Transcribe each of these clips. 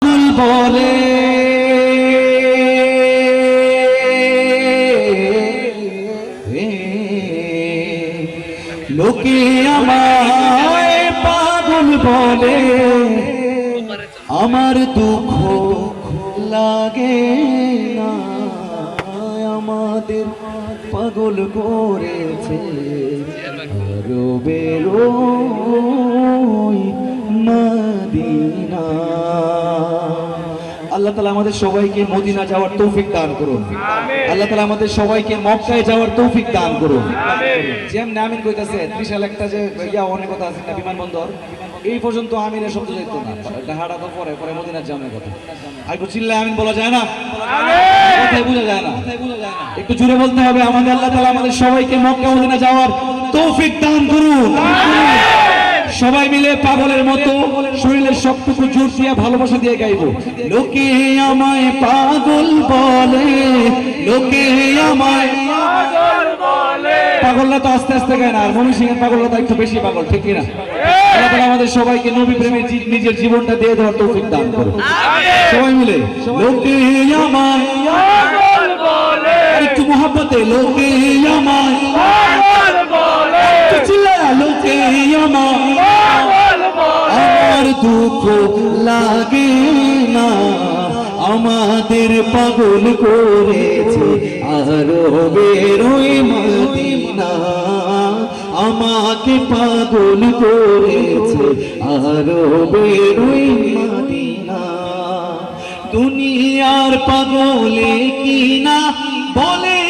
পাগল বলে লোকে আমায় পাগল বলে আমার দুঃখ লাগে না আমাদের পাগল করেছে বেরোই মদিনা। আল্লাহ তাআলা আমাদের সবাইকে মদিনা যাওয়ার তৌফিক দান করুন। আল্লাহ তাআলা আমাদের সবাইকে মক্কায় যাওয়ার তৌফিক দান করুন। যেমন আমিন কইতাছে ত্রিশাল একটা যে অনেক কথা আছে না বিমানবন্দর এই পর্যন্ত আমিনের শব্দ যাইত না, ঢাকাটা তো পরে পরে মদিনার জামের কথা একটু চিল্লায় আমিন বলা যায় না, কথাই বোঝা যায় না, একটু জোরে বলতে হবে। আমাদের আল্লাহ তাআলা আমাদের সবাইকে মক্কা মদিনা যাওয়ার তৌফিক দান করুন। সবাই মিলে পাগলের মতো শরীরের সবটুকু জোর দিয়ে ভালোবাসা দিয়ে গাইবো। লোকে আমায় পাগল বলে লোকে আমায় পাগল বলে। পাগলরা তো আস্তে আস্তে গায় না, আর মমি সিং এর পাগলরা তো একটু বেশি পাগল, ঠিক কিনা? আল্লাহ তাআলা আমাদের সবাইকে নবী প্রেমে নিজের জীবনটা দিয়ে দেওয়ার তৌফিক দান করুন। সবাই মিলে লোকে আমায় পাগল বলে, একটু মহব্বতে লোকে আমায় পাগল বলে, চিল্লায়া লোকে আমায় পাগল বলে। আমার দুঃখ লাগে না আমাদের পাগল করেছে আরো বেরোই মদিনা। আমাকে পাগল করেছে আরো বেরোই মদিনা। দুনিয়ার পাগলে কিনা বলে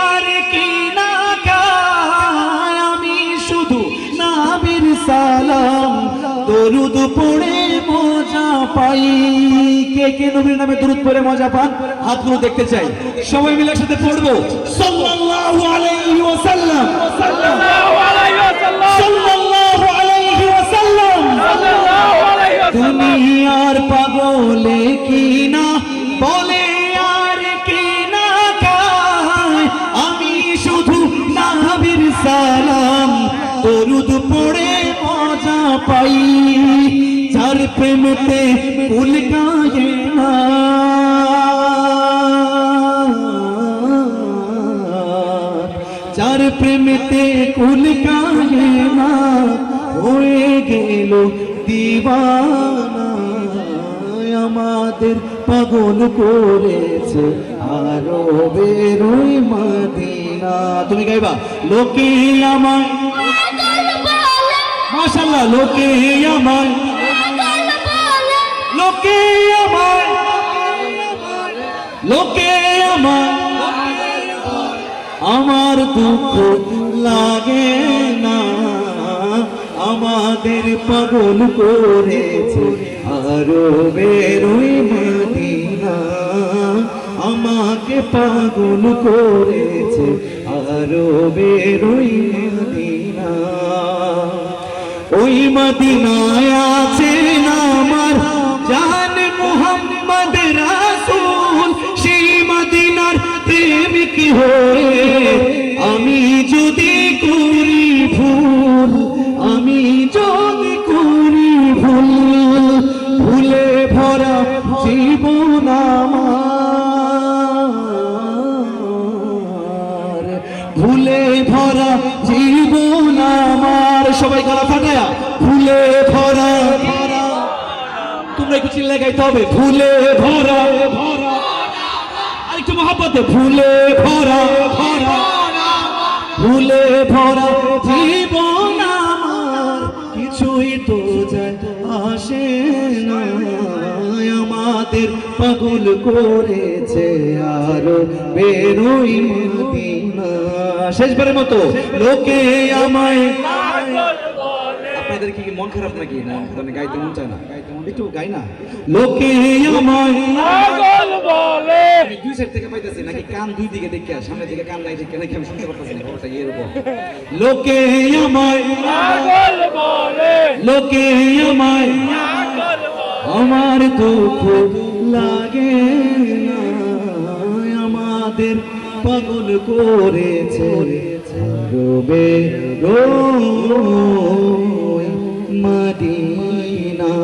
আর কিনা গায়, আমি শুধু নবীর সালাম দরুদ পড়ে মজা পাই। কে কে নবীর নামে দরুদ পড়ে মজা পান হাতগুলো দেখতে চাই। সবাই মিলে একসাথে পড়বো সাল্লাল্লাহু আলাইহি ওয়াসাল্লাম, সাল্লাল্লাহু আলাইহি ওয়াসাল্লাম, সাল্লাল্লাহু আলাইহি ওয়াসাল্লাম, সাল্লাল্লাহু আলাইহি ওয়াসাল্লাম। দুনিয়ার পাগলে কিনা বলে আর কিনা গায়, আমি শুধু নবীর সালাম দরুদ পড়ে মজা পাই। যার প্রেমেতে কুল গায়ে না যার প্রেমেতে কুল গায়ে না হয়ে গেল দিওয়ানা। আমাদের পাগল করেছে আরো বেরোই মদিনা। তুমি গাইবা লোকে আমায় মাশাআল্লাহ লোকে আমায় লোকে আমায় লোকে আমায় আমার দুঃখ লাগে না আমাদের পাগল করেছে আরো বেরোই মদিনা। আমাকে পাগল করেছে আরো বেরোই মদিনা। ওই মদিনায় আছেন আমার জান মুহাম্মদ রাসূল, সেই মদিনার প্রেমিক হয়ে আমি যদি করি ভুল, আমি যদি করি ভুল, ভুলে ভরা জীবন আমার, ভুলে ভরা জীবন আমার। সবাই গলা ফাটায়া ভুলে ভরা, তোমরা একটু চিল্লায় গাইতে হবে ভুলে ভরা ভরা, আরেকটু মহব্বতে ভুলে ভরা ভরা, ভুলে ভরা জীবন আমার কিছুই তো যায় আসে না। আমাদের পাগল করেছে আরো বেরোই মদিনা। শেষবারের মতো লোকে আমায় আপনাদের কি মন খারাপ নাকি? না মানে গাইতে মন চায় না, একটু গাই না। লোকে আমায় পাগল বলে, দুই সাইড থেকে পাইতেছি নাকি কান দুই দিকে দেখে, সামনে দিকে কান নাই দেখে নাকি আমি শুনতে পারতেছি না খবরটা এরকম। লোকে আমায় পাগল বলে, লোকে আমায় পাগল বলে, আমার দুঃখ লাগে না আমাদের পাগল করেছে রবে রোই মদিনা।